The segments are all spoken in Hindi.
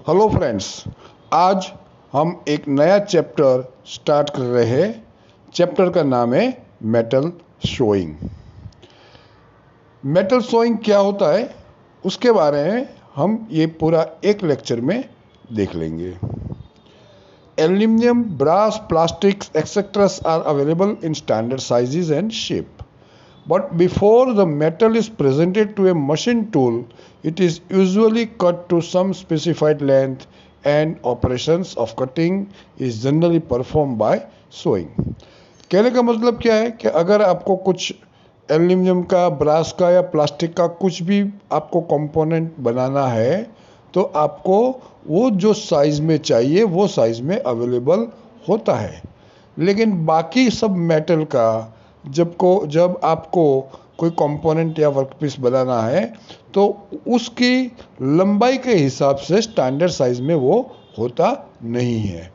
हेलो फ्रेंड्स, आज हम एक नया चैप्टर स्टार्ट कर रहे हैं। चैप्टर का नाम है मेटल शोइंग। मेटल शोइंग क्या होता है उसके बारे में हम ये पूरा एक लेक्चर में देख लेंगे। Aluminium, brass, plastics, etc. are available in standard sizes and shape. But before the metal is presented to a machine tool, it is usually cut to some specified length and operations of cutting is generally performed by sewing. कहने का मतलब क्या है कि अगर आपको कुछ एल्यूमिनियम का, ब्रास का या प्लास्टिक का कुछ भी आपको कंपोनेंट बनाना है तो आपको वो जो साइज़ में चाहिए वो साइज़ में अवेलेबल होता है। लेकिन बाकी सब मेटल का जब आपको कोई कंपोनेंट या वर्कपीस बनाना है तो उसकी लंबाई के हिसाब से स्टैंडर्ड साइज में वो होता नहीं है,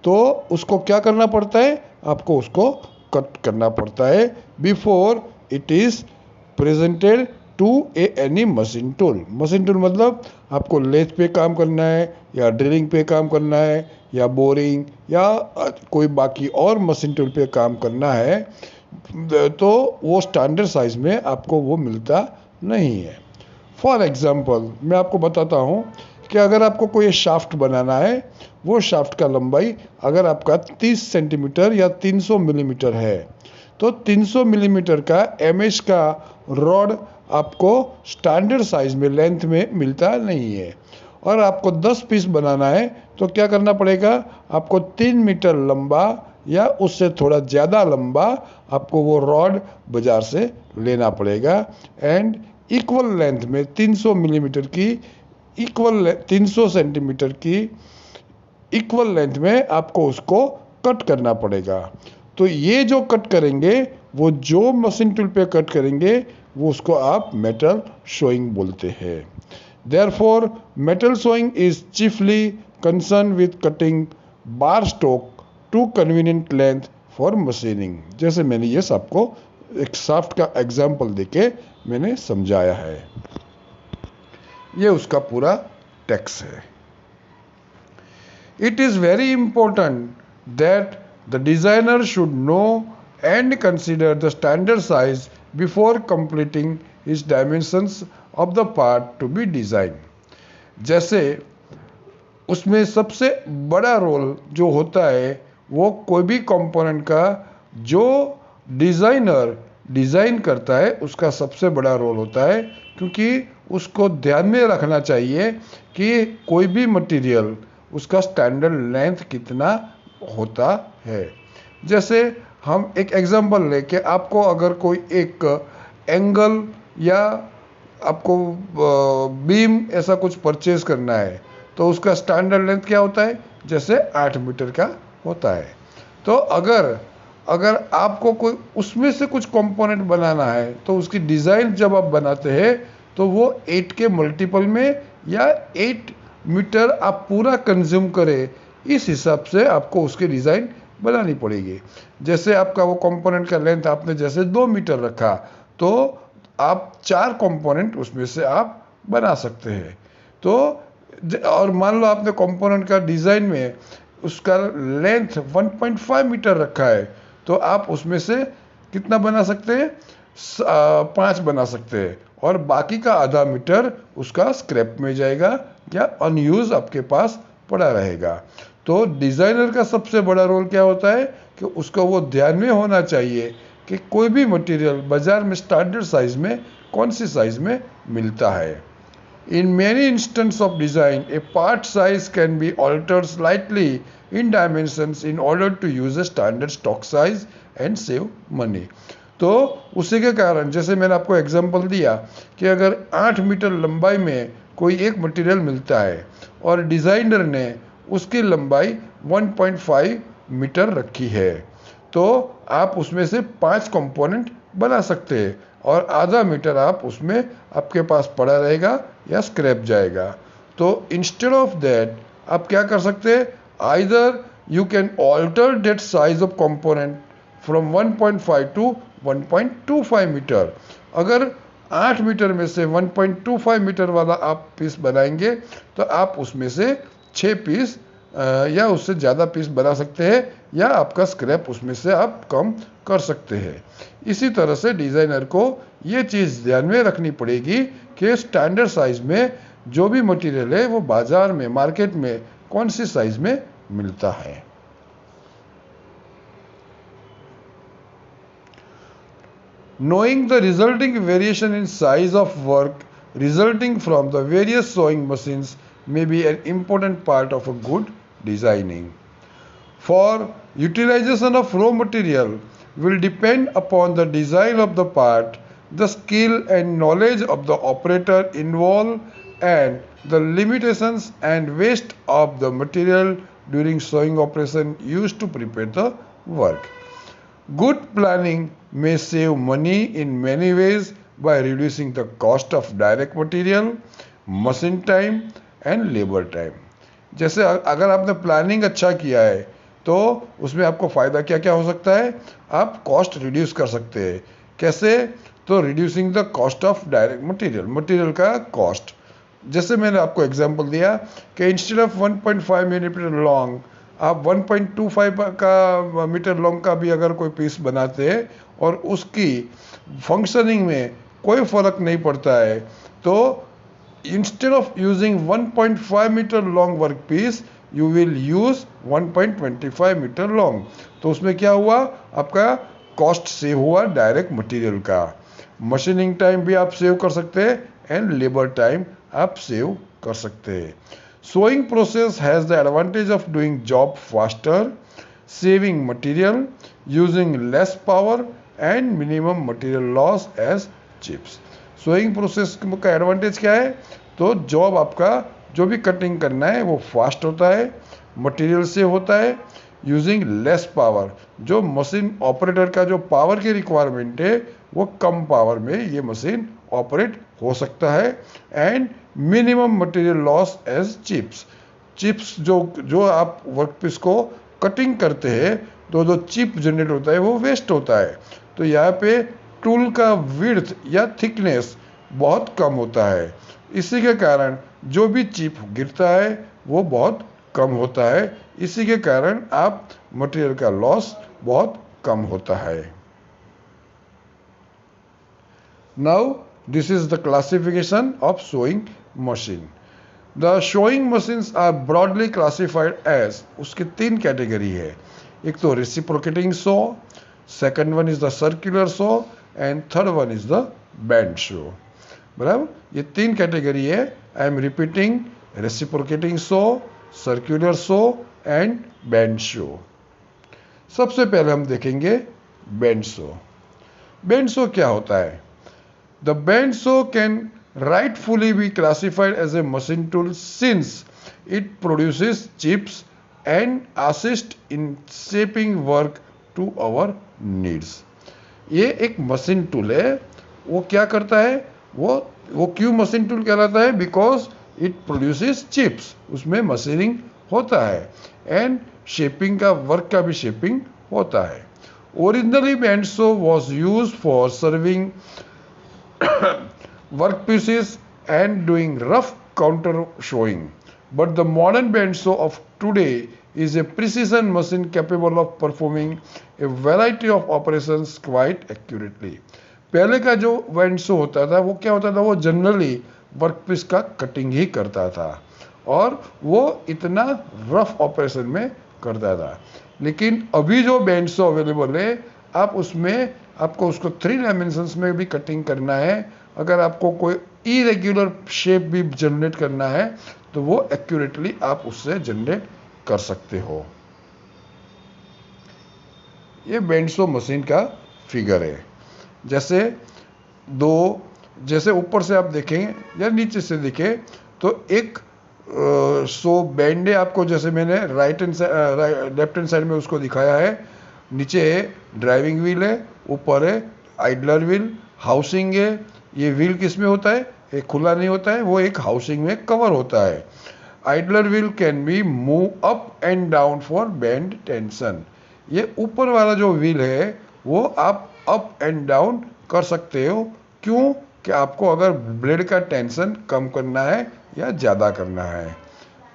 तो उसको क्या करना पड़ता है, आपको उसको कट करना पड़ता है before it is presented to any machine tool. Machine tool मतलब आपको लेथ पे काम करना है या ड्रिलिंग पे काम करना है या बोरिंग या कोई बाकी और मशीन टूल पे काम करना है, तो वो स्टैंडर्ड साइज में आपको वो मिलता नहीं है। फॉर एग्जांपल मैं आपको बताता हूँ कि अगर आपको कोई शाफ्ट बनाना है, वो शाफ्ट का लंबाई अगर आपका 30 सेंटीमीटर या 300 मिलीमीटर है तो 300 मिलीमीटर का एमएच का रॉड आपको स्टैंडर्ड साइज में लेंथ में मिलता नहीं है। और आपको 10 पीस बनाना है तो क्या करना पड़ेगा, आपको 3 मीटर लंबा या उससे थोड़ा ज़्यादा लंबा आपको वो रॉड बाज़ार से लेना पड़ेगा एंड इक्वल लेंथ में 300 मिलीमीटर की 300 सेंटीमीटर की इक्वल लेंथ में आपको उसको कट करना पड़ेगा। तो ये जो कट करेंगे वो जो मशीन टूल पे कट करेंगे वो उसको आप मेटल शोइंग बोलते हैं। Therefore, metal sewing is chiefly concerned with cutting bar stock to convenient length for machining। जैसे मैंने ये सबको एक शाफ्ट का एग्जाम्पल देके मैंने समझाया है। ये उसका पूरा टेक्स्ट है। It is very important that the designer should know and consider the standard size before completing his dimensions of the part to be designed। जैसे उसमें सबसे बड़ा रोल जो होता है वो कोई भी कंपोनेंट का जो डिज़ाइनर डिज़ाइन करता है उसका सबसे बड़ा रोल होता है, क्योंकि उसको ध्यान में रखना चाहिए कि कोई भी मटेरियल उसका स्टैंडर्ड लेंथ कितना होता है। जैसे हम एक एग्जांपल लेके आपको अगर कोई एक एंगल या आपको बीम ऐसा कुछ परचेज करना है तो उसका स्टैंडर्ड लेंथ क्या होता है, जैसे 8 मीटर का होता है। तो अगर आपको कोई उसमें से कुछ कंपोनेंट बनाना है तो उसकी डिज़ाइन जब आप बनाते हैं तो वो 8 के मल्टीपल में या 8 मीटर आप पूरा कंज्यूम करें, इस हिसाब से आपको उसकी डिज़ाइन बनानी पड़ेगी। जैसे आपका वो कंपोनेंट का लेंथ आपने जैसे 2 मीटर रखा तो आप 4 कंपोनेंट उसमें से आप बना सकते हैं। तो और मान लो आपने कंपोनेंट का डिज़ाइन में उसका लेंथ 1.5 मीटर रखा है तो आप उसमें से कितना बना सकते हैं, 5 बना सकते हैं और बाकी का आधा मीटर उसका स्क्रैप में जाएगा या अनयूज आपके पास पड़ा रहेगा। तो डिज़ाइनर का सबसे बड़ा रोल क्या होता है कि उसका वो ध्यान में होना चाहिए कि कोई भी मटेरियल बाजार में स्टैंडर्ड साइज में कौन सी साइज में मिलता है। In many instances of design, a part size can be altered slightly in dimensions in order to use a standard stock size and save money। तो उसी के कारण जैसे मैंने आपको एग्जांपल दिया कि अगर 8 मीटर लंबाई में कोई एक मटेरियल मिलता है और डिज़ाइनर ने उसकी लंबाई 1.5 मीटर रखी है तो आप उसमें से 5 कंपोनेंट बना सकते हैं और आधा मीटर आप उसमें आपके पास पड़ा रहेगा या स्क्रैप जाएगा। तो इंस्टेड ऑफ दैट आप क्या कर सकते हैं, either you can alter that size of component from 1.5 to 1.25 metre. अगर 8 मीटर में से 1.25 मीटर वाला आप पीस बनाएंगे तो आप उसमें से 6 पीस या उससे ज़्यादा पीस बना सकते हैं, या आपका स्क्रैप उसमें से आप कम कर सकते हैं। इसी तरह से डिज़ाइनर को ये चीज़ ध्यान में रखनी पड़ेगी कि स्टैंडर्ड साइज में जो भी मटेरियल है वो बाजार में, मार्केट में कौन सी साइज में मिलता है। Knowing the resulting variation in size of work resulting from the various sewing machines may be an important part of a good designing. For utilization of raw material will depend upon the design of the part, the skill and knowledge of the operator involved, and the limitations and waste of the material during sewing operation used to prepare the work. Good planning may save money in many ways by reducing the cost of direct material, machine time and labor time. जैसे अगर आपने प्लानिंग अच्छा किया है तो उसमें आपको फ़ायदा क्या क्या हो सकता है, आप कॉस्ट रिड्यूस कर सकते हैं। कैसे? तो reducing the cost of direct material, material का कॉस्ट। जैसे मैंने आपको एग्जांपल दिया कि इंस्टेड ऑफ 1.5 मिलीमीटर लॉन्ग आप 1.25 का मीटर लॉन्ग का भी अगर कोई पीस बनाते हैं और उसकी फंक्शनिंग में कोई फ़र्क नहीं पड़ता है, तो instead of using 1.5 metre long work piece you will use 1.25 metre long. तो उसमें क्या हुआ, आपका कॉस्ट सेव हुआ डायरेक्ट मटेरियल का, मशीनिंग टाइम भी आप सेव कर सकते हैं एंड लेबर टाइम आप सेव कर सकते हैं। Sewing process has the advantage of doing job faster, saving material, using less power and minimum material loss as chips. Sewing process का एडवांटेज क्या है? तो जॉब आपका जो भी कटिंग करना है वो फास्ट होता है, मटेरियल सेव होता है, यूजिंग लेस पावर, जो मशीन ऑपरेटर का जो पावर की रिक्वायरमेंट है वो कम पावर में ये मशीन ऑपरेट हो सकता है, and minimum material loss as chips. Chips जो आप वर्कपीस को कटिंग करते हैं तो जो चिप जनरेट होता है वो वेस्ट होता है। तो यहाँ पे टूल का विड्थ या थिकनेस बहुत कम होता है, इसी के कारण जो भी चिप गिरता है वो बहुत कम होता है, इसी के कारण आप मटेरियल का लॉस बहुत कम होता है। Now this is the classification of sewing machine. The sewing machines are broadly classified as, उसके 3 कैटेगरी है। एक तो reciprocating saw, second one is the circular saw and third one is the bend saw। बराबर, ये 3 कैटेगरी है। I am repeating, reciprocating saw, circular saw and bend saw। सबसे पहले हम देखेंगे bend saw। bend saw क्या होता है? The bend saw can rightfully be classified as a machine tool since it produces chips and assists in shaping work to our needs। ये एक मशीन टूल है। वो क्या करता है? वो क्यों मशीन टूल कहलाता है? बिकॉज इट प्रोड्यूसेस चिप्स, उसमें मशीनिंग होता है एंड शेपिंग का वर्क का भी शेपिंग होता है। Originally band so was use for serving workpieces and doing rough counter sewing, but the modern band saw of today is a precision machine capable of performing a variety of operations quite accurately। पहले का जो बैंड सो होता था वो क्या होता था? वो जनरली वर्कपीस का कटिंग ही करता था और वो इतना रफ ऑपरेशन में करता था। लेकिन अभी जो बैंड सो अवेलेबल है, आप उसमें आपको उसको 3 डायमेंशंस में भी कटिंग करना है, अगर आपको कोई इरेग्युलर शेप भी जनरेट करना है तो वो एक्यूरेटली आप उससे जनरेट कर सकते हो। ये बैंड सो मशीन का फिगर है। जैसे ऊपर से आप देखें या नीचे से देखें तो एक सो बैंड है आपको, जैसे मैंने लेफ्ट हैंड साइड में उसको दिखाया है। नीचे है ड्राइविंग व्हील है, ऊपर है आइडलर व्हील, हाउसिंग है। ये व्हील किस में होता है? एक खुला नहीं होता है, वो एक हाउसिंग में कवर होता है। Idler wheel can be move up and down for band tension. ये ऊपर वाला जो व्हील है वो आप अप एंड डाउन कर सकते हो। क्यों? कि आपको अगर ब्लेड का टेंशन कम करना है या ज़्यादा करना है।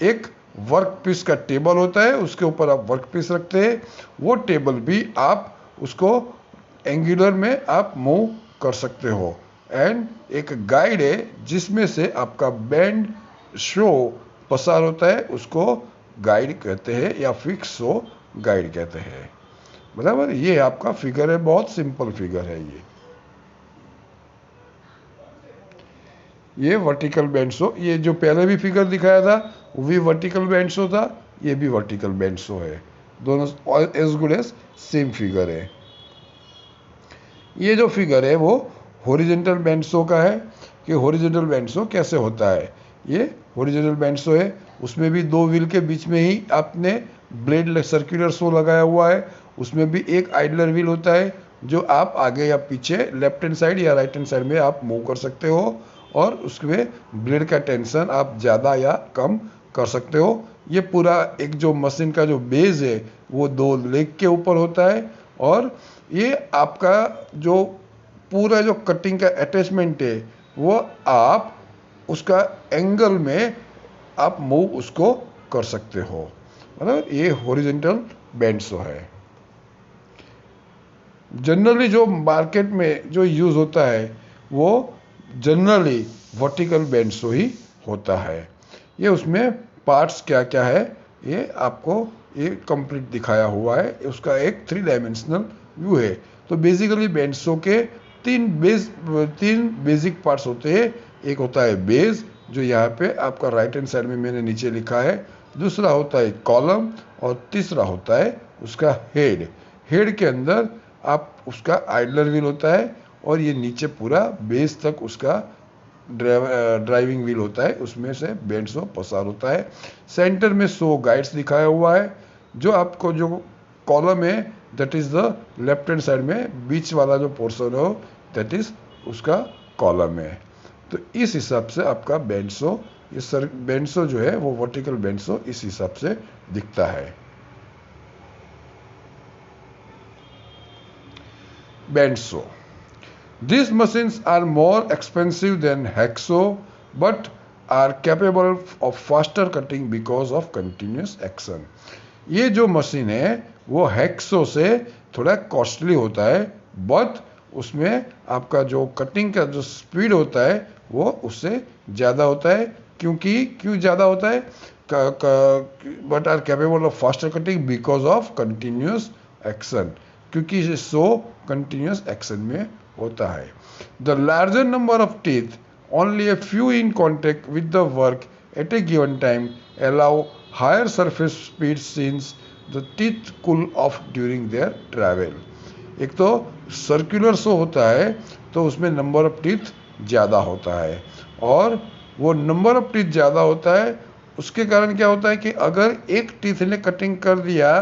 एक वर्क पीस का टेबल होता है, उसके ऊपर आप वर्क पीस रखते हैं, वो टेबल भी आप उसको एंगुलर में आप मूव कर सकते हो। एंड एक गाइड है जिसमें से आपका बैंड शो पसार होता है, उसको गाइड कहते हैं या फिक्स शो गाइड कहते हैं। बराबर, ये आपका फिगर है, बहुत सिंपल फिगर है ये वर्टिकल बैंड शो। ये जो पहले भी फिगर दिखाया था वो भी वर्टिकल बैंड शो था, ये भी वर्टिकल बैंड शो है, दोनों as good as same figure है। ये जो फिगर है वो हॉरिजॉन्टल बैंड शो का है कि हॉरिजॉन्टल बैंड शो कैसे होता है। ये हॉरिजॉन्टल बैंड शो है, उसमें भी दो व्हील के बीच में ही आपने ब्लेड सर्कुलर शो लगाया हुआ है, उसमें भी एक आइडलर व्हील होता है जो आप आगे या पीछे लेफ्ट हैंड साइड या राइट हैंड साइड में आप मूव कर सकते हो, और उसमें ब्लेड का टेंशन आप ज़्यादा या कम कर सकते हो। ये पूरा एक जो मशीन का जो बेस है वो दो लेग के ऊपर होता है, और ये आपका जो पूरा जो कटिंग का अटैचमेंट है वो आप उसका एंगल में आप मूव उसको कर सकते हो। मतलब ये हॉरिजॉन्टल बैंड शो है। जनरली जो मार्केट में जो यूज़ होता है वो जनरली वर्टिकल बैंड शो ही होता है। ये उसमें पार्ट्स क्या क्या है ये आपको ये कंप्लीट दिखाया हुआ है, उसका एक 3 डायमेंशनल व्यू है। तो बेसिकली बैंड शो के तीन बेसिक पार्ट्स होते हैं। एक होता है बेस जो यहाँ पे आपका राइट हैंड साइड में मैंने नीचे लिखा है, दूसरा होता है कॉलम, और तीसरा होता है उसका हेड। हेड के अंदर आप उसका आइडलर व्हील होता है, और ये नीचे पूरा बेस तक उसका ड्राइविंग व्हील होता है, उसमें से बैंड शो पसार होता है। सेंटर में शो गाइड्स दिखाया हुआ है, जो आपको जो कॉलम है that is the left hand side में बीच वाला जो पोर्शन हो दैट इज उसका कॉलम है। तो इस हिसाब से आपका बैंड शो, ये बैंड शो जो है वो वर्टिकल बैंड शो इस हिसाब से दिखता है। Band show, these machines are more expensive than hacksaw but are capable of faster cutting because of continuous action। ये जो मशीन है वो हैक्सो से थोड़ा कॉस्टली होता है, बट उसमें आपका जो कटिंग का जो स्पीड होता है वो उससे ज़्यादा होता है। क्यों ज़्यादा होता है? But are capable of faster cutting because of continuous action, क्योंकि शो कंटिन्यूस एक्शन में होता है। The larger number of teeth, only a few in contact with the work at a given time, allow higher surface speed since the teeth cool off during their travel. एक तो सर्कुलर शो होता है तो उसमें नंबर ऑफ टीथ ज़्यादा होता है, और वो नंबर ऑफ टीथ ज़्यादा होता है उसके कारण क्या होता है कि अगर एक टीथ ने कटिंग कर दिया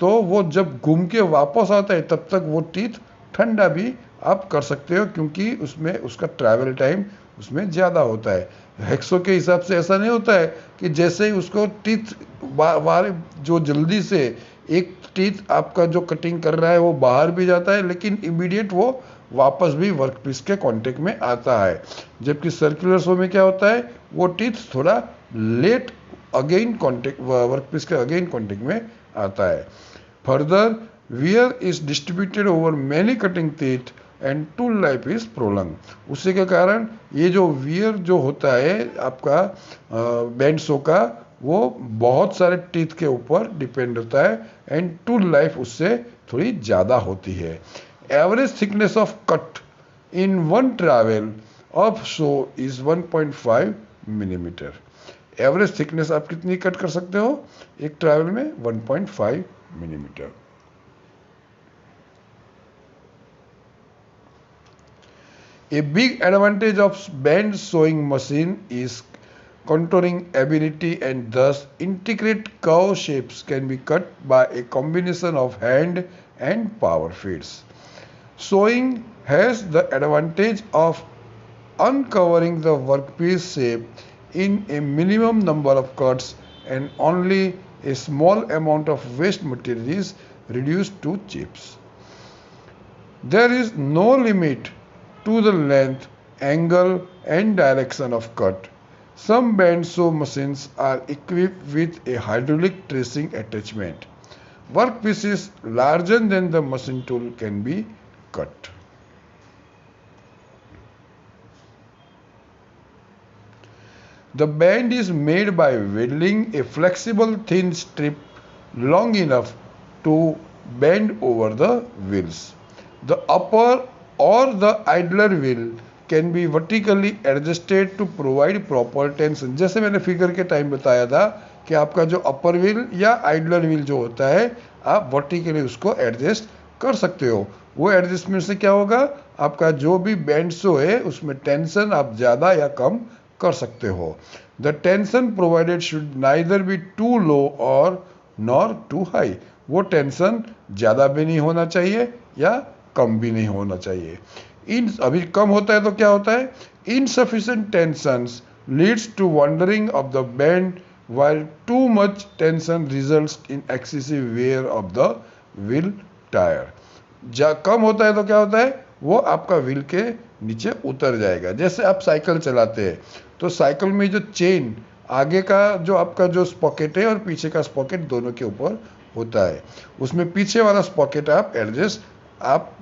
तो वो जब घूम के वापस आता है तब तक वो टीथ ठंडा भी आप कर सकते हो, क्योंकि उसमें उसका ट्रैवल टाइम उसमें ज़्यादा होता है। हैक्सो के हिसाब से ऐसा नहीं होता है कि जैसे ही उसको टीथ बाहर जो जल्दी से एक टीथ आपका जो कटिंग कर रहा है वो बाहर भी जाता है, लेकिन इमीडिएट वो वापस भी वर्कपीस के कांटेक्ट में आता है। जबकि सर्कुलर शो में क्या होता है, वो टीथ थोड़ा लेट अगेन कांटेक्ट वर्कपीस के अगेन कांटेक्ट में आता है। Further wear is distributed over many cutting teeth and tool life is prolong. उसी के कारण ये जो वियर जो होता है आपका बैंड शो का, वो बहुत सारे टीथ के ऊपर डिपेंड होता है, एंड टूल लाइफ उससे थोड़ी ज़्यादा होती है। Average thickness of cut in one travel of show is 1.5 millimetre. Average thickness आप कितनी कट कर सकते हो एक ट्रैवल में? 1.5 millimetre. A big advantage of band sewing machine is contouring ability, and thus intricate curve shapes can be cut by a combination of hand and power feeds. Sewing has the advantage of uncovering the workpiece shape in a minimum number of cuts, and only a small amount of waste material is reduced to chips. There is no limit to the length, angle, and direction of cut. Some bandsaw machines are equipped with a hydraulic tracing attachment. Workpieces larger than the machine tool can be cut. The band is made by welding a flexible thin strip long enough to bend over the wheels. The upper or the idler wheel can be vertically adjusted to provide proper tension. जैसे मैंने फिगर के टाइम बताया था कि आपका जो अपर व्हील या आइडलर व्हील जो होता है आप वर्टिकली उसको एडजस्ट कर सकते हो। वो एडजस्टमेंट से क्या होगा, आपका जो भी बैंड शो है उसमें टेंशन आप ज़्यादा या कम कर सकते हो। The tension provided should neither be too low और नॉर टू हाई। वो टेंशन ज़्यादा भी नहीं होना चाहिए या कम भी नहीं होना चाहिए। इन अभी कम होता है तो क्या होता है, insufficient tensions leads to wandering of the band while too much tension results in excessive wear of the wheel tire। कम होता है तो क्या होता है, वो आपका व्हील के नीचे उतर जाएगा। जैसे आप साइकिल चलाते हैं तो साइकिल में जो चेन आगे का जो आपका जो स्पॉकेट है और पीछे का स्पॉकेट दोनों के ऊपर होता है, उसमें पीछे वाला स्पॉकेट आप एडजस्ट आप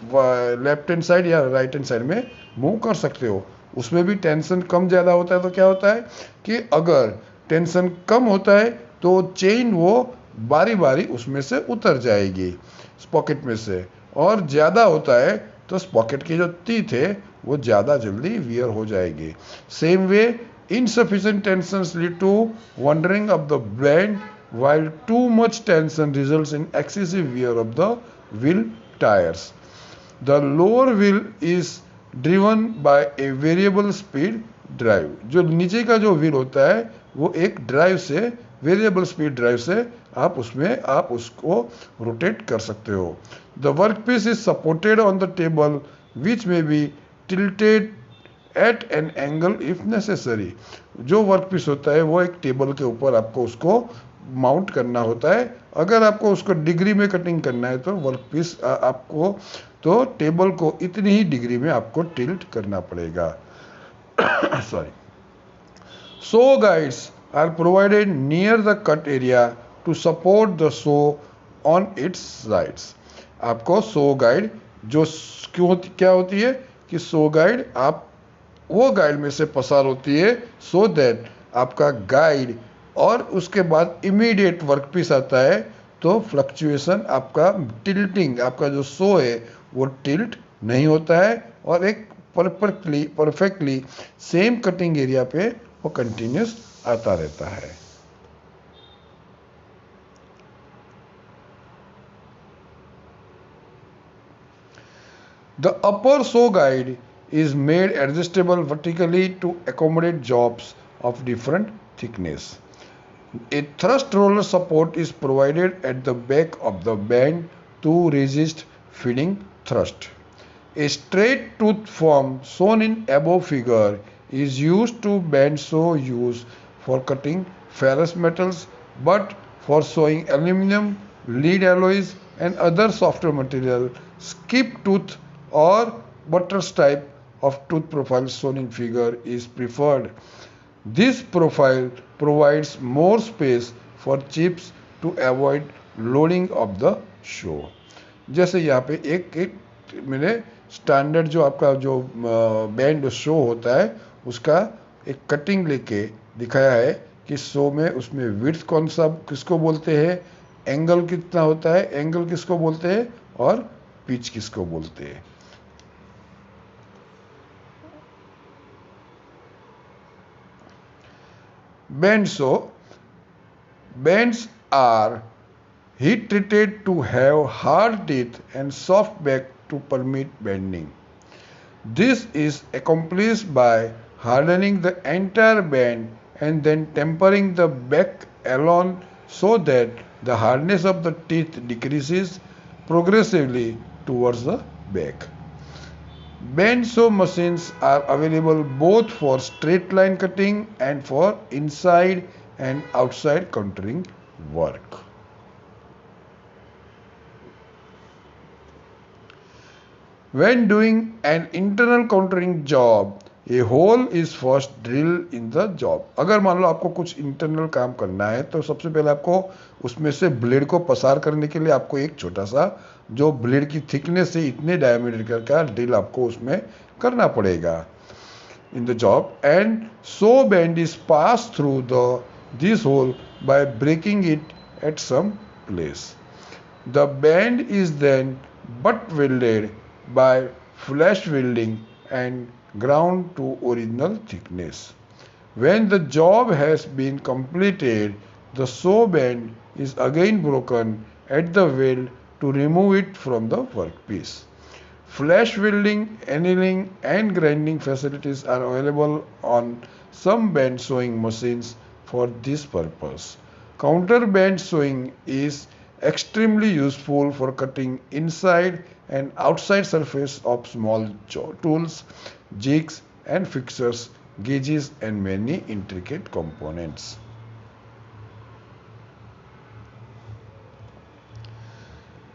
लेफ्ट हैंड साइड या राइट हैंड साइड में मूव कर सकते हो। उसमें भी टेंशन कम ज़्यादा होता है तो क्या होता है कि अगर टेंशन कम होता है तो चेन वो बारी बारी उसमें से उतर जाएगी स्पॉकेट में से, और ज़्यादा होता है तो स्पॉकेट की जो टीथ है वो ज़्यादा जल्दी वियर हो जाएगी। Same way insufficient tensions lead to wandering of the band while too much tension results in excessive wear of the wheel tires। The lower wheel is driven by a variable speed drive। जो नीचे का जो व्हील होता है वो एक ड्राइव से, वेरिएबल स्पीड ड्राइव से आप उसको रोटेट कर सकते हो। The work piece is supported on the table which may be tilted at an angle if necessary. जो वर्क पीस होता है वो एक टेबल के ऊपर आपको उसको माउंट करना होता है। अगर आपको उसको डिग्री में कटिंग करना है तो वर्क पीस आपको तो टेबल को इतनी ही डिग्री में आपको टिल्ट करना पड़ेगा। Sorry. Saw guides are provided near the cut area to support the saw on its sides। आपको सो गाइड जो क्या होती है कि सो गाइड आप वो गाइड में से पसार होती है सो दैट आपका गाइड और उसके बाद इमीडिएट वर्क पीस आता है तो फ्लक्चुएशन आपका टिल्टिंग आपका जो सो है वो टिल्ट नहीं होता है और एक परफेक्टली सेम कटिंग एरिया पे वो कंटिन्यूस आता रहता है। The upper saw guide is made adjustable vertically to accommodate jobs of different thickness। A thrust roller support is provided at the back of the band to resist feeding thrust। A straight tooth form shown in above figure is used to bend saw use for cutting ferrous metals, but for sawing aluminum, lead alloys and other softer material, skip tooth or buttress type of tooth profile shown in figure is preferred। This profile provides more space for chips to avoid loading of the show। जैसे यहाँ पे एक मैंने स्टैंडर्ड जो आपका जो बैंड शो होता है उसका एक कटिंग लेके दिखाया है कि शो में उसमें विड्थ कौन सा किसको बोलते हैं, एंगल कितना होता है, एंगल किसको बोलते हैं और पिच किसको बोलते हैं। Bend saw bands are heat treated to have hard teeth and soft back to permit bending। This is accomplished by hardening the entire band and then tempering the back alone so that the hardness of the teeth decreases progressively towards the back। Bend saw machines are available both for straight line cutting and for inside and outside contouring work। When doing an internal contouring job, a hole is first drill in the job. अगर मान लो आपको कुछ इंटरनल काम करना है तो सबसे पहले आपको उसमें से ब्लेड को पसार करने के लिए आपको एक छोटा सा जो ब्लेड की थिकनेस से इतने डायमीटर का ड्रिल आपको उसमें करना पड़ेगा in the job, and so bend is passed through this hole by breaking it at some place. The bend is then butt welded by flash welding and ground to original thickness. When the job has been completed, the saw bend is again broken at the weld to remove it from the workpiece. Flash welding, annealing, and grinding facilities are available on some bend sewing machines for this purpose. Counter bend sewing is extremely useful for cutting inside and outside surface of small tools, jigs and fixtures, gauges and many intricate components.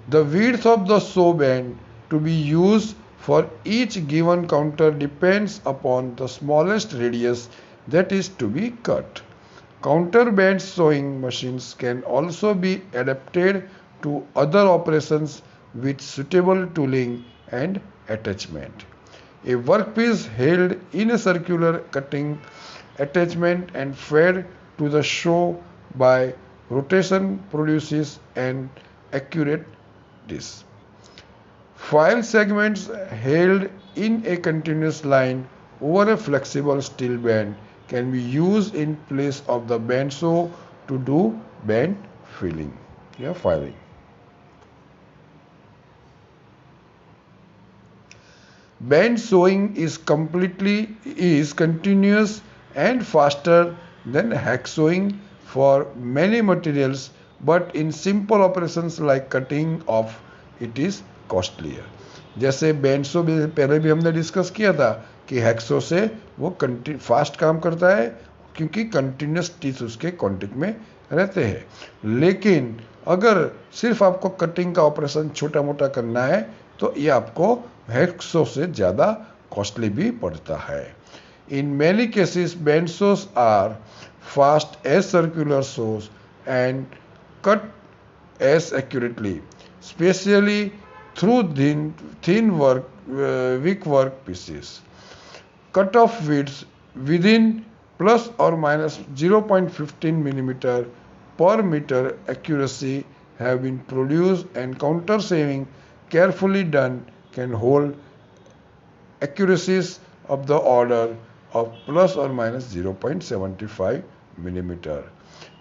The width of the saw bend to be used for each given counter depends upon the smallest radius that is to be cut. Counter bend sewing machines can also be adapted to other operations with suitable tooling and attachment. A workpiece held in a circular cutting attachment and fed to the saw by rotation produces an accurate disc. File segments held in a continuous line over a flexible steel band can be used in place of the band saw to do band filing. Filing. Band sewing is continuous and faster than hack sewing for many materials, but in simple operations like cutting off it is costlier. जैसे बैंडसो पहले भी हमने डिस्कस किया था कि हैक्सो से वो फास्ट काम करता है क्योंकि कंटिन्यूस टीथ उसके कांटेक्ट में रहते हैं, लेकिन अगर सिर्फ आपको कटिंग का ऑपरेशन छोटा मोटा करना है तो ये आपको हैक्सो से ज़्यादा कॉस्टली भी पड़ता है। In many cases bandsaws are fast as circular saws and cut as accurately, especially through weak work pieces. Cut-off widths within plus or minus 0.15 millimeter per meter accuracy have been produced, and counter sewing carefully done can hold accuracies of the order of plus or minus 0.75 millimeter.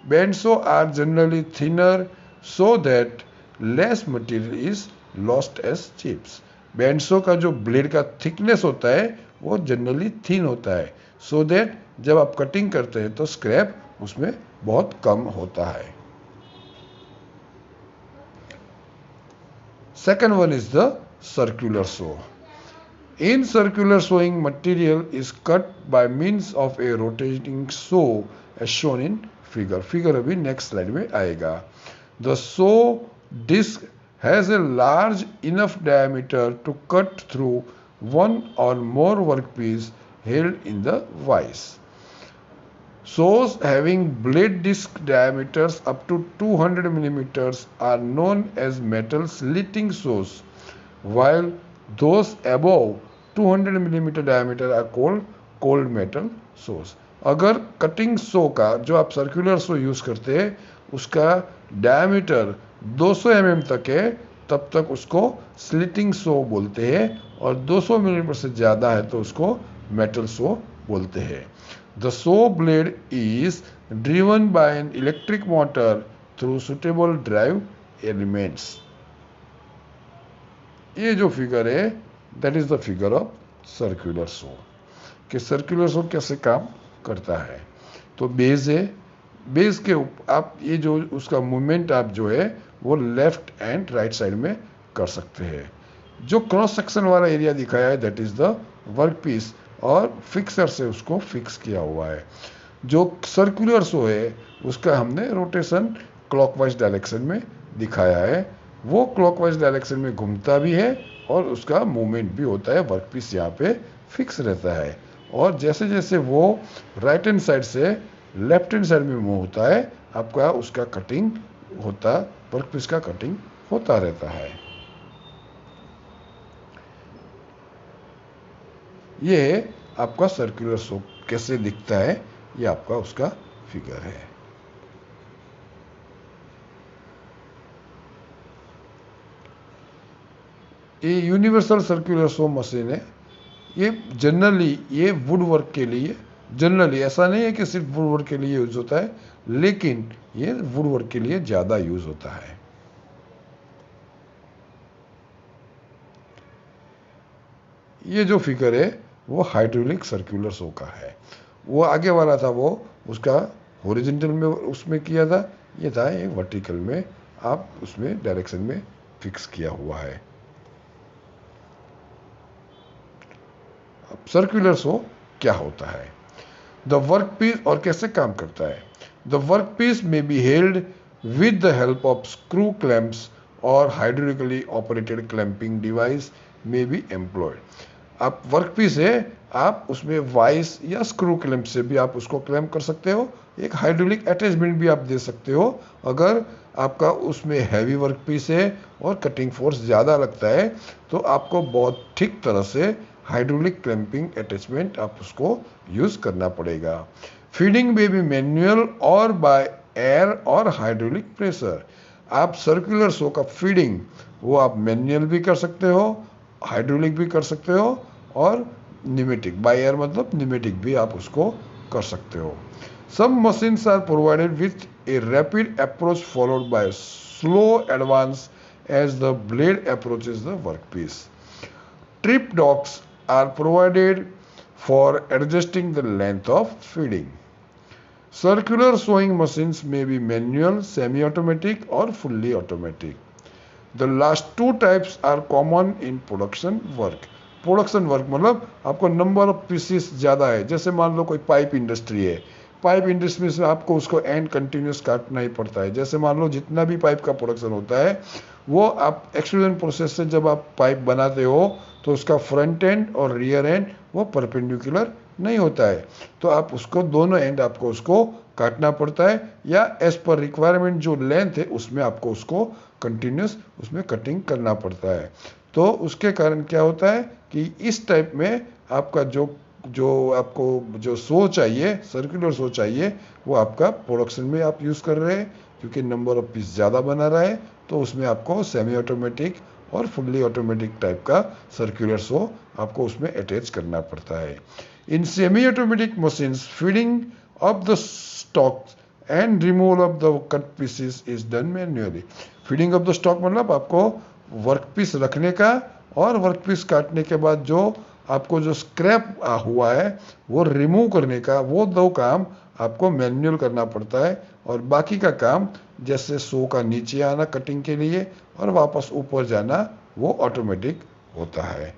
Bandsaw are generally thinner so that less material is lost as chips. Bandsaw का जो ब्लेड का थिकनेस होता है वो जनरली थिन होता है, सो दैट जब आप कटिंग करते हैं तो स्क्रैप उसमें बहुत कम होता है। Second one is the circular saw. In circular sawing material is cut by means of a rotating saw as shown in figure. Figure अभी नेक्स्ट स्लाइड में आएगा। The saw disc has a large enough diameter to cut through one or more workpiece held in the vise. Saws having blade disc diameters up to 200 mm are known as metal slitting saws, while those above 200 mm diameter are called cold metal saws. अगर कटिंग सो का जो आप सर्कुलर सो यूज करते हैं उसका डायमीटर 200 mm तक है तब तक उसको स्लिटिंग सो बोलते हैं, और 200 mm से ज़्यादा है तो उसको मेटल सो बोलते हैं। The so blade is driven by an electric motor through suitable drive elements. ये जो फिगर है that is the figure of circular सो, कि सर्कुलर सो कैसे काम करता है। तो बेस है, बेस के आप ये जो उसका मूवमेंट आप जो है वो लेफ्ट एंड राइट साइड में कर सकते हैं। जो क्रॉस सेक्शन वाला एरिया दिखाया है that is the work piece, और फिक्सर से उसको फिक्स किया हुआ है। जो सर्कुलर सो है उसका हमने रोटेशन क्लॉकवाइज डायरेक्शन में दिखाया है, वो क्लॉकवाइज डायरेक्शन में घूमता भी है और उसका मूवमेंट भी होता है, वर्क पीस यहाँ पे फिक्स रहता है। और जैसे जैसे वो राइट हैंड साइड से लेफ्ट हैंड साइड में मूव होता है, आपका उसका कटिंग होता, वर्कपीस का कटिंग होता रहता है। ये आपका सर्कुलर सो कैसे दिखता है, ये आपका उसका फिगर है। ये यूनिवर्सल सर्कुलर सो मशीन है। ये जनरली ये वुड वर्क के लिए, जनरली ऐसा नहीं है कि सिर्फ वुड वर्क के लिए यूज होता है, लेकिन ये वुड वर्क के लिए ज़्यादा यूज होता है। ये जो फिगर है वो हाइड्रोलिक सर्कुलर सो का है। वो आगे वाला था वो उसका हॉरिजॉन्टल में उसमें किया था, ये था एक वर्टिकल में, आप उसमें डायरेक्शन में फिक्स किया हुआ है। अब सर्कुलर सो क्या होता है? द वर्क पीस और कैसे काम करता है? द वर्क पीस में be held with the help of screw clamps और हाइड्रोलिकली ऑपरेटेड क्लैंपिंग डिवाइस में बी एम्प्लॉयड। आप वर्क पीस है, आप उसमें वाइस या स्क्रू क्लैम्प से भी आप उसको क्लैम्प कर सकते हो, एक हाइड्रोलिक अटैचमेंट भी आप दे सकते हो। अगर आपका उसमें हैवी वर्क पीस है और कटिंग फोर्स ज़्यादा लगता है, तो आपको बहुत ठीक तरह से हाइड्रोलिक क्लैंपिंग अटैचमेंट आप उसको यूज करना पड़ेगा। फीडिंग में भी मैनुअल और बाय एयर और हाइड्रोलिक प्रेशर। आप सर्कुलर सो का फीडिंग वो आप मैनुअल भी कर सकते हो, हाइड्रोलिक भी कर सकते हो, और न्यूमेटिक, बाय एयर मतलब न्यूमेटिक भी आप उसको कर सकते हो। Some machines are provided with a rapid approach followed by slow advance as the blade approaches the workpiece. Trip docks are provided for adjusting the length of feeding. Circular sewing machines may be manual, semi-automatic or fully automatic. The last two types are common in production work. Production work मतलब आपको नंबर ऑफ पीसेस ज़्यादा है। जैसे मान लो कोई पाइप इंडस्ट्री है, पाइप इंडस्ट्री में आपको उसको एंड कंटिन्यूस काटना ही पड़ता है। जैसे मान लो जितना भी पाइप का प्रोडक्शन होता है, वो आप एक्सट्रूजन प्रोसेस से जब आप पाइप बनाते हो तो उसका फ्रंट एंड और रियर एंड वो परपेंडिकुलर नहीं होता है, तो आप उसको दोनों एंड आपको उसको काटना पड़ता है, या एज पर रिक्वायरमेंट जो लेंथ है उसमें आपको उसको कंटिन्यूस उसमें कटिंग करना पड़ता है। तो उसके कारण क्या होता है कि इस टाइप में आपका जो जो आपको जो सो चाहिए, सर्कुलर सो चाहिए, वो आपका प्रोडक्शन में आप यूज़ कर रहे हैं, क्योंकि नंबर ऑफ पीस ज़्यादा बना रहा है, तो उसमें आपको सेमी ऑटोमेटिक और फुल्ली ऑटोमेटिक टाइप का सर्कुलर सो आपको उसमें अटैच करना पड़ता है। In semi automatic machines feeding of the stock and removal of the cut pieces is done manually. Feeding of the stock मतलब आपको वर्कपीस रखने का और वर्कपीस काटने के बाद जो आपको जो स्क्रैप हुआ है वो रिमूव करने का, वो दो काम आपको मैन्युअल करना पड़ता है, और बाकी का काम जैसे सो का नीचे आना कटिंग के लिए और वापस ऊपर जाना वो ऑटोमेटिक होता है।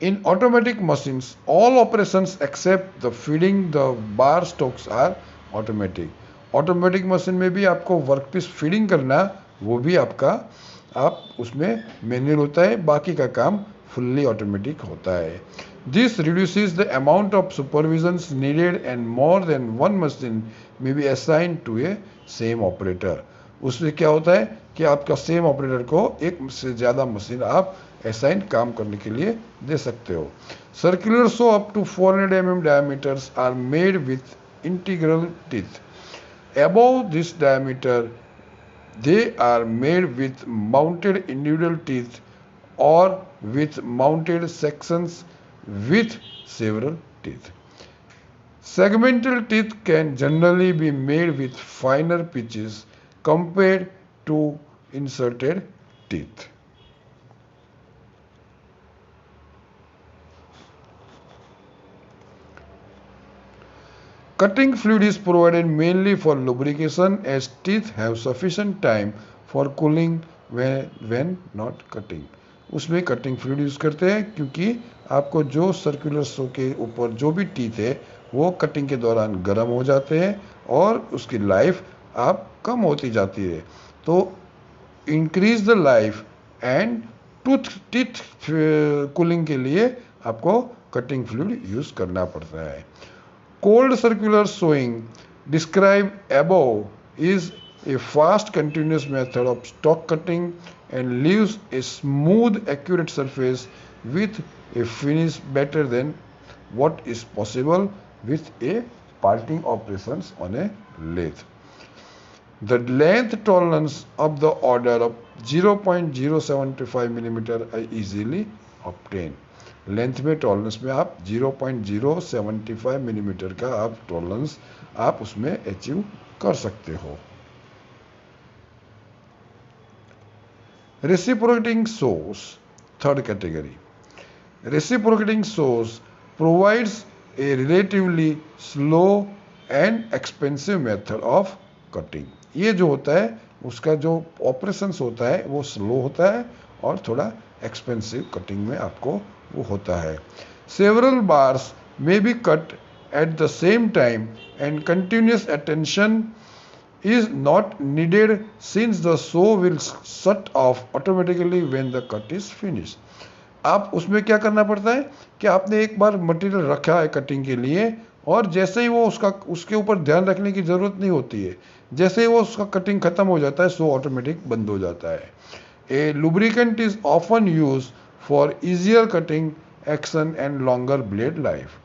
In automatic machines, all operations except the feeding the bar stocks are automatic. Automatic machine में भी आपको वर्कपीस फीडिंग करना वो भी आपका आप उसमें मैनुअल होता है, बाकी का काम फुल्ली ऑटोमेटिक होता है। This reduces the amount of supervision needed and more than one machine may be assigned to a same operator. उसमें क्या होता है कि आपका सेम ऑपरेटर को एक से ज़्यादा मशीन आप असाइन काम करने के लिए दे सकते हो। Circular saw up to 400 mm diameters are made with integral teeth. Above this diameter, they are made with mounted individual teeth or with mounted sections with several teeth. Segmental teeth can generally be made with finer pitches compared to inserted teeth. Cutting fluid is provided mainly for lubrication as teeth have sufficient time for cooling when not cutting. उसमें कटिंग फ्लूइड यूज़ करते हैं क्योंकि आपको जो सर्कुलर सो के ऊपर जो भी टीथ है वो कटिंग के दौरान गर्म हो जाते हैं और उसकी लाइफ आप कम होती जाती है। तो increase the life and teeth cooling के लिए आपको कटिंग फ्लूइड यूज करना पड़ता है। Cold circular sawing describe above is a fast continuous method of stock cutting and leaves a smooth accurate surface with a finish better than what is possible with a parting operations on a lathe. The length tolerance of the order of 0.075 mm are easily obtained. Length में टॉलरेंस में आप 0.075 मिलीमीटर का आप टॉलरेंस आप उसमें अचीव कर सकते हो। Reciprocating saws, third category. Reciprocating saws provides a relatively slow and expensive method of cutting. ये जो होता है उसका जो ऑपरेशंस होता है वो स्लो होता है और थोड़ा एक्सपेंसिव कटिंग में आपको वो होता है। Several bars may be cut at the same time and continuous attention is not needed since the saw will shut off automatically when the cut is finished. आप उसमें क्या करना पड़ता है कि आपने एक बार मटेरियल रखा है कटिंग के लिए और जैसे ही वो उसके ऊपर ध्यान रखने की जरूरत नहीं होती है, जैसे ही वो उसका कटिंग खत्म हो जाता है सो ऑटोमेटिक बंद हो जाता है। A lubricant is often use for easier cutting action and longer blade life.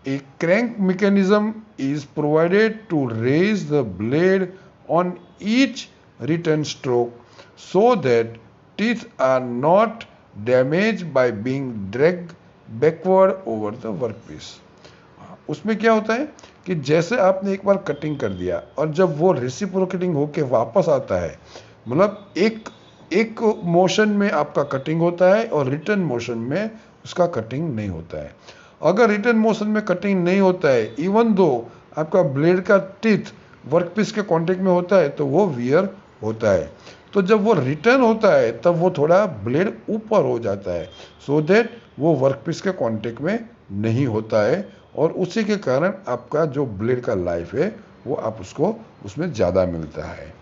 A crank mechanism is provided to raise the blade on each return stroke so that teeth are not damaged by being dragged backward over the workpiece. उसमें क्या होता है कि जैसे आपने एक बार कटिंग कर दिया और जब वो रेसिप्रोकेटिंग होके वापस आता है, मतलब एक मोशन में आपका कटिंग होता है और रिटर्न मोशन में उसका कटिंग नहीं होता है। अगर रिटर्न मोशन में कटिंग नहीं होता है, इवन दो आपका ब्लेड का टीथ वर्कपीस के कांटेक्ट में होता है तो वो वियर होता है। तो जब वो रिटर्न होता है तब वो थोड़ा ब्लेड ऊपर हो जाता है सो दैट वो वर्कपीस के कांटेक्ट में नहीं होता है और उसी के कारण आपका जो ब्लेड का लाइफ है वो आप उसको उसमें ज़्यादा मिलता है।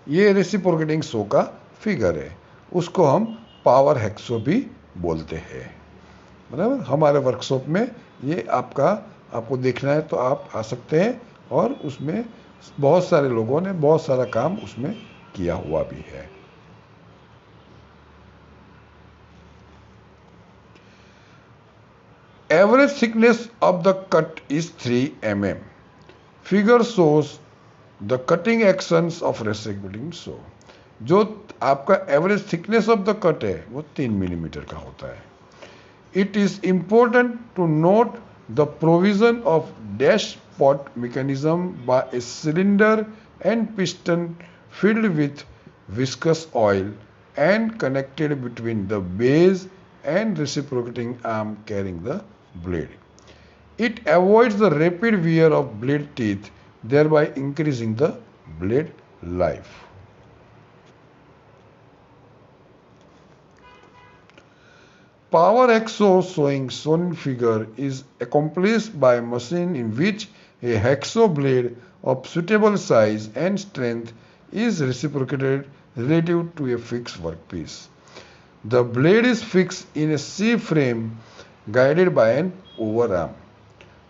ये रेसिप्रोकेटिंग सो का फिगर है, उसको हम पावर हैक्सो भी बोलते हैं। बराबर, हमारे वर्कशॉप में ये आपको देखना है तो आप आ सकते हैं और उसमें बहुत सारे लोगों ने बहुत सारा काम उसमें किया हुआ भी है। Average thickness of the cut is 3 mm. Figure shows the cutting actions of reciprocating saw. जो आपका average thickness of the cut है वो 3 मिलीमीटर का होता है। It is important to note the provision of dash pot mechanism by a cylinder and piston filled with viscous oil and connected between the base and reciprocating arm carrying the blade. It avoids the rapid wear of blade teeth, thereby increasing the blade life. Power hacksaw shown in figure is accomplished by a machine in which a hacksaw blade of suitable size and strength is reciprocated relative to a fixed workpiece. The blade is fixed in a C-frame guided by an overarm.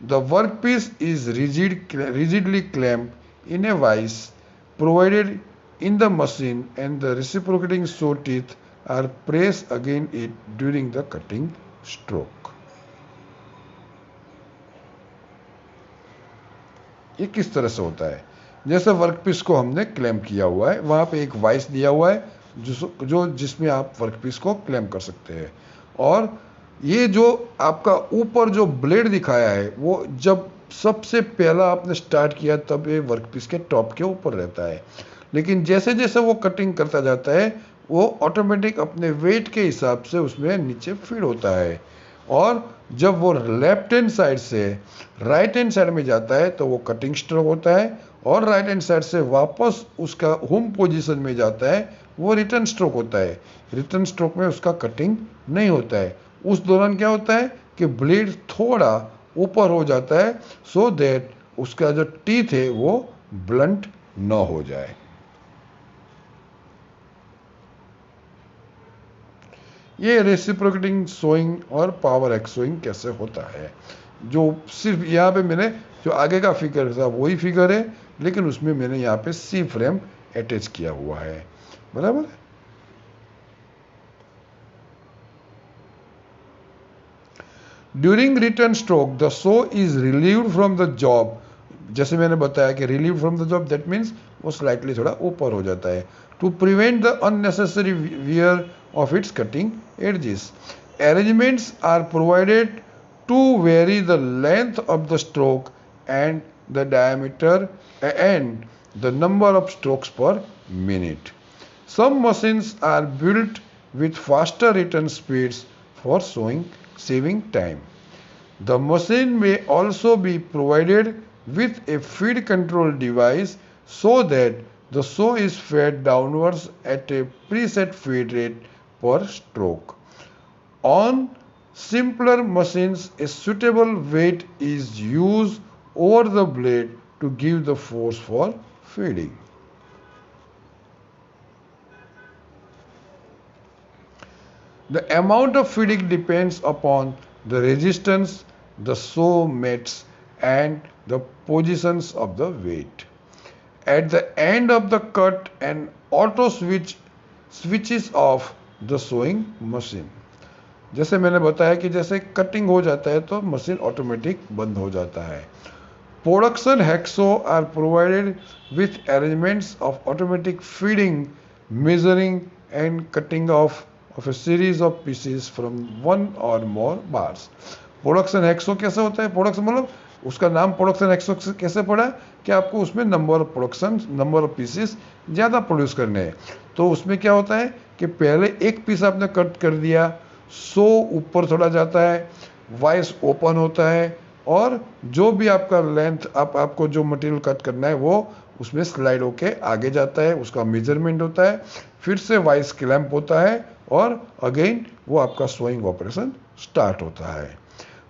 The workpiece is rigidly clamped in a vise provided in the machine and the reciprocating saw teeth are pressed against it during the cutting stroke. ये किस तरह से होता है? जैसे वर्कपीस को हमने क्लैम्प किया हुआ है, वहां पे एक वाइस दिया हुआ है जिसमें आप वर्कपीस को क्लैम्प कर सकते हैं और ये जो आपका ऊपर जो ब्लेड दिखाया है वो जब सबसे पहला आपने स्टार्ट किया तब ये वर्कपीस के टॉप के ऊपर रहता है, लेकिन जैसे जैसे वो कटिंग करता जाता है वो ऑटोमेटिक अपने वेट के हिसाब से उसमें नीचे फीड होता है और जब वो लेफ्ट हैंड साइड से राइट हैंड साइड में जाता है तो वो कटिंग स्ट्रोक होता है और राइट हैंड साइड से वापस उसका होम पोजीशन में जाता है वो रिटर्न स्ट्रोक होता है। रिटर्न स्ट्रोक में उसका कटिंग नहीं होता है। उस दौरान क्या होता है कि ब्लेड थोड़ा ऊपर हो जाता है सो दैट उसका जो टीथ है वो ब्लंट न हो जाए। ये रेसिप्रोकेटिंग सोइंग और पावर एक्सोइंग कैसे होता है, जो सिर्फ यहाँ पे मैंने जो आगे का फिगर था वही फिगर है, लेकिन उसमें मैंने यहाँ पे सी फ्रेम अटैच किया हुआ है, बराबर। During return stroke the saw is relieved from the job, जैसे मैंने बताया कि relieve from the job that means वो स्लाइटली थोड़ा ऊपर हो जाता है, to prevent the unnecessary wear of its cutting edges. Arrangements are provided to vary the length of the stroke and the diameter and the number of strokes per minute. Some machines are built with faster return speeds for saving time. The machine may also be provided with a feed control device so that the saw is fed downwards at a preset feed rate per stroke. On simpler machines, a suitable weight is used over the blade to give the force for feeding. The amount of feeding depends upon the resistance the saw meets and the positions of the weight. At the end of the cut, an auto switches off the sewing machine. जैसे मैंने बताया कि जैसे कटिंग हो जाता है तो मशीन ऑटोमेटिक बंद हो जाता है। Production hacksaw are provided with arrangements of automatic feeding, measuring and cutting off of a series of pieces from one or more bars. Production hacksaw कैसे होता है, प्रोडक्शन मतलब उसका नाम प्रोडक्शन हैक्सो कैसे पड़ा कि आपको उसमें नंबर ऑफ पीसेस ज़्यादा प्रोड्यूस करने हैं। तो उसमें क्या होता है कि पहले एक पीस आपने कट कर दिया, सो ऊपर थोड़ा जाता है, वाइस ओपन होता है और जो भी आपका लेंथ आपको जो मटेरियल कट करना है वो उसमें स्लाइड होके आगे जाता है, उसका मेजरमेंट होता है, फिर से वाइस क्लैंप होता है और अगेन वो आपका सोइंग ऑपरेशन स्टार्ट होता है।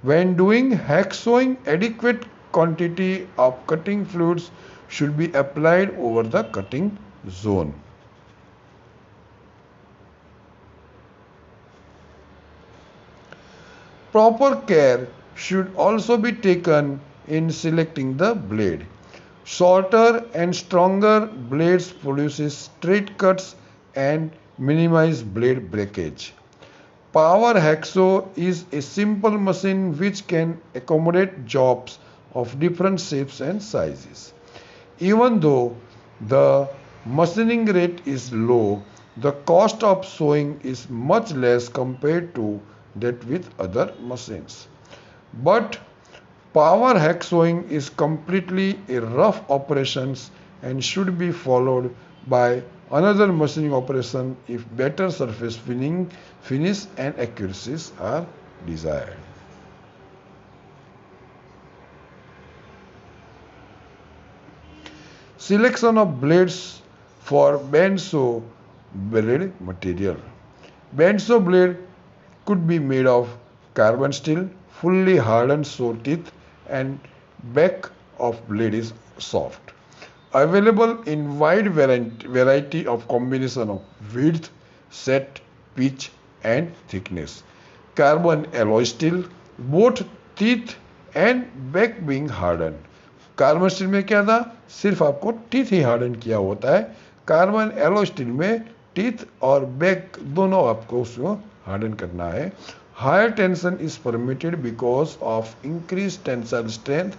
When doing hacksawing, adequate quantity of cutting fluids should be applied over the cutting zone. Proper care should also be taken in selecting the blade. Shorter and stronger blades produces straight cuts and minimize blade breakage. Power hacksaw is a simple machine which can accommodate jobs of different shapes and sizes. Even though the machining rate is low, the cost of sewing is much less compared to that with other machines. But power hacksawing is completely a rough operation and should be followed by another machining operation if better surface finish and accuracies are desired. Selection of blades for bandsaw blade material. Bandsaw blade could be made of carbon steel, fully hardened saw teeth, and back of blade is soft. Available in wide variety of combination of width, set, pitch and thickness. Carbon alloy steel, both teeth and back being hardened. Carbon steel में क्या था, सिर्फ आपको टीथ ही हार्डन किया होता है। कार्बन एलो स्टील में टीथ और बैक दोनों आपको उसको हार्डन करना है। Higher tension is permitted because of increase tensile strength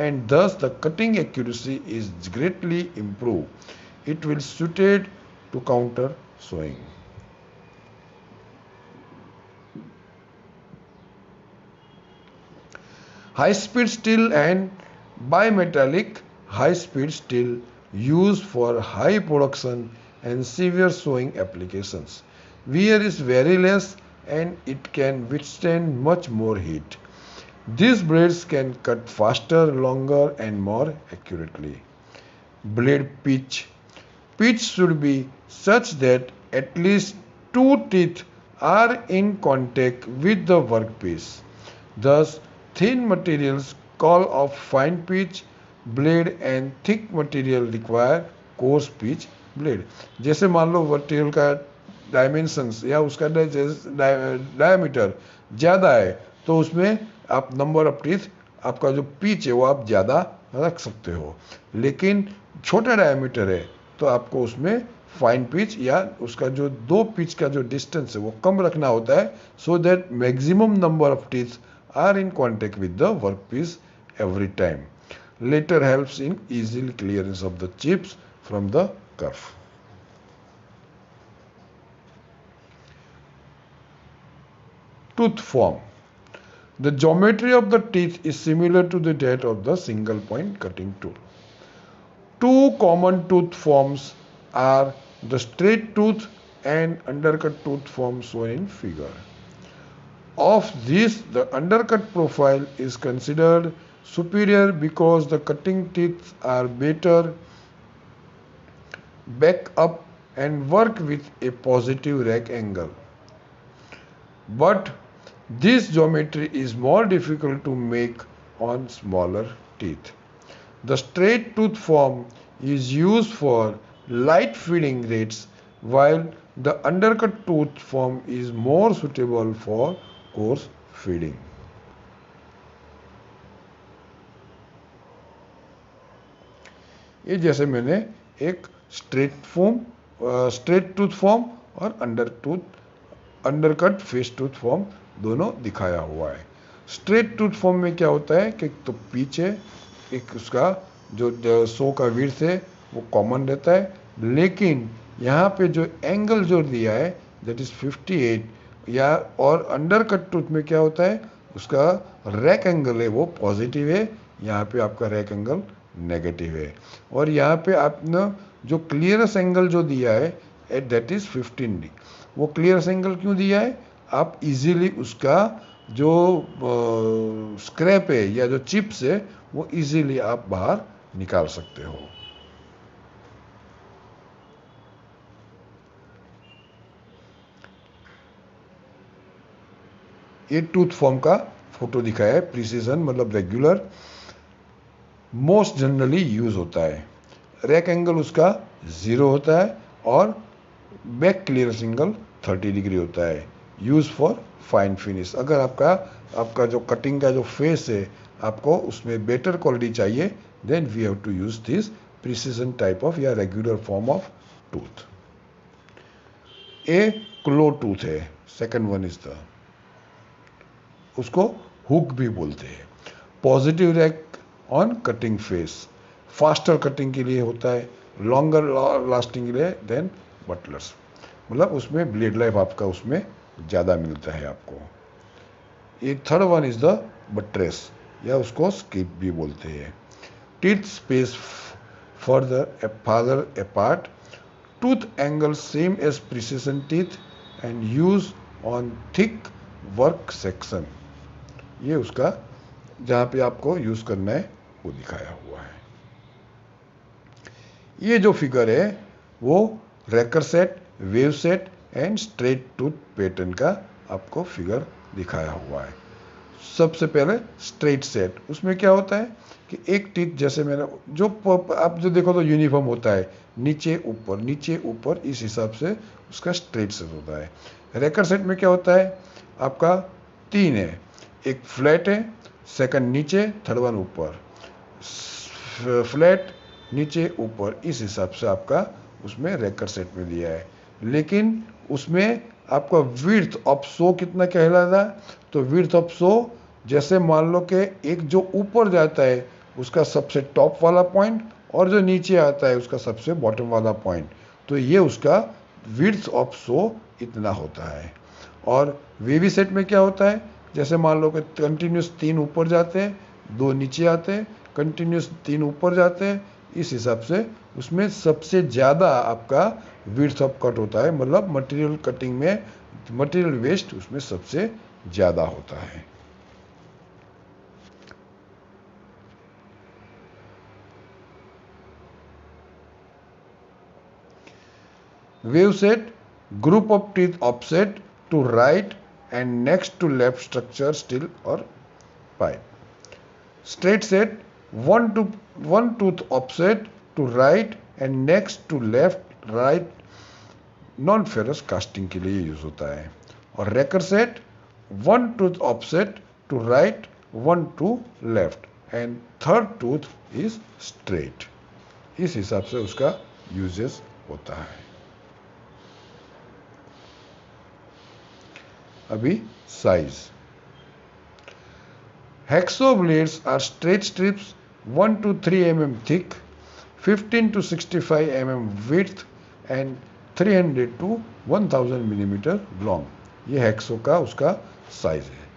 and thus the cutting accuracy is greatly improved. It will suited to counter sewing. High speed steel and bimetallic high speed steel used for high production and severe sewing applications. Wear is very less and it can withstand much more heat. These blades can cut faster, longer and more accurately. Blade pitch. Pitch should be such that at least two teeth are in contact with the workpiece. Thus, thin materials call off fine pitch blade and thick material require coarse pitch blade. जैसे मान लो मटेरियल का डायमेंशंस या उसका डायमीटर ज़्यादा है तो उसमें आप नंबर ऑफ टीथ, आपका जो पिच है वो आप ज़्यादा रख सकते हो। लेकिन छोटा डायमीटर है तो आपको उसमें फाइन पिच या उसका जो दो पिच का जो डिस्टेंस है वो कम रखना होता है, so that maximum number of teeth are in contact with the work piece every time. Later helps in easy clearance of the chips from the curve. Tooth form. The geometry of the teeth is similar to that of the single point cutting tool. Two common tooth forms are the straight tooth and undercut tooth form shown in figure. Of this, the undercut profile is considered superior because the cutting teeth are better back up and work with a positive rack angle. But this geometry is more difficult to make on smaller teeth. The straight tooth form is used for light feeding rates, while the undercut tooth form is more suitable for coarse feeding. ये जैसे मैंने एक स्ट्रेट टूथ फॉर्म और अंडरकट फेस टूथ फॉर्म दोनों दिखाया हुआ है। स्ट्रेट टूथ फॉर्म में क्या होता है कि तो पीछे एक उसका जो सो का विड्थ है वो कॉमन रहता है, लेकिन यहाँ पे जो एंगल जो दिया है दैट इज 58 या, और अंडरकट टूथ में क्या होता है उसका रैक एंगल है वो पॉजिटिव है, यहाँ पे आपका रैक एंगल नेगेटिव है। और यहाँ पे आपने जो क्लियरेंस एंगल जो दिया है एट दैट इज 15 वो क्लियरेंस एंगल क्यों दिया है, आप इजीली उसका जो स्क्रैप है या जो चिप्स है वो इजीली आप बाहर निकाल सकते हो। ये टूथ फॉर्म का फोटो दिखाया है, प्रिसीजन मतलब रेगुलर मोस्ट जनरली यूज होता है। रैक एंगल उसका 0 होता है और बैक क्लियरेंस एंगल 30 डिग्री होता है, यूज फॉर फाइन फिनिश। अगर आपका जो कटिंग का जो फेस है आपको उसमें बेटर क्वालिटी चाहिए, then we have to use this precision type of या regular form of tooth. A claw tooth है, सेकंड वन इज द, उसको हुक भी बोलते हैं। Positive rake on cutting face, faster cutting के लिए होता है, लॉन्गर लास्टिंग के लिए देन बटलर्स, मतलब उसमें ब्लेड लाइफ आपका उसमें ज़्यादा मिलता है आपको। एक third one is the buttress या उसको स्किप भी बोलते हैं। Teeth space further apart, tooth angle same as precision teeth and use on thick work section. ये उसका जहाँ पे आपको यूज करना है वो दिखाया हुआ है। ये जो फिगर है वो raker set, wave set and straight tooth pattern का आपको फिगर दिखाया हुआ है। सबसे पहले स्ट्रेट सेट, उसमें क्या होता है कि एक टीथ जैसे मैंने जो आप जो देखो तो यूनिफॉर्म होता है, नीचे ऊपर इस हिसाब से उसका स्ट्रेट सेट होता है। रैकर सेट में क्या होता है आपका 3 है, एक फ्लैट है, सेकंड नीचे, थर्ड वन ऊपर, फ्लैट नीचे ऊपर, इस हिसाब से आपका उसमें रैकर सेट में दिया है। लेकिन उसमें आपका विड्थ ऑफ सो कितना कहलाता है, तो विड्थ ऑफ सो जैसे मान लो कि एक जो ऊपर जाता है उसका सबसे टॉप वाला पॉइंट और जो नीचे आता है उसका सबसे बॉटम वाला पॉइंट, तो ये उसका विड्थ ऑफ सो इतना होता है। और वेवी सेट में क्या होता है, जैसे मान लो कि कंटिन्यूस 3 ऊपर जाते हैं, 2 नीचे आते हैं, कंटिन्यूस 3 ऊपर जाते हैं, इस हिसाब से उसमें सबसे ज़्यादा आपका विड्थ ऑफ कट होता है, मतलब मटेरियल कटिंग में मटेरियल वेस्ट उसमें सबसे ज़्यादा होता है। Wave set, group of teeth offset to right and next to left structure still or pipe. Straight set, one tooth offset to right and next to left, right non ferrous casting के लिए यूज होता है। और raker set, one tooth offset to right, one to left, and third tooth is straight. इस हिसाब से उसका यूजेस होता है। अभी size, hacksaw blades are straight strips 1 to 3 mm thick, 15 to 65 mm width and 300 to 1000 millimeter long। ये हैक्सो का उसका साइज है।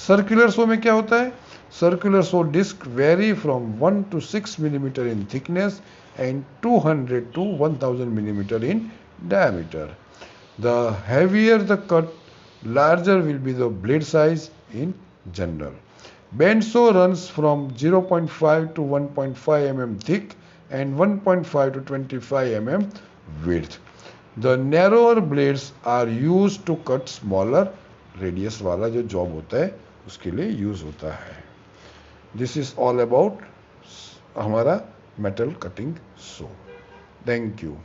सर्कुलर सो में क्या होता है? Circular saw disc vary from 1 to 6 millimeter in thickness and 200 to 1000 millimeter in diameter। The heavier the cut, larger will be the blade size in general। Bend saw runs from 0.5 to 1.5 mm thick and 1.5 to 25 mm width। The narrower blades are used to cut smaller radius वाला जो जॉब होता है उसके लिए यूज होता है। दिस इज ऑल अबाउट हमारा metal cutting so. Thank you.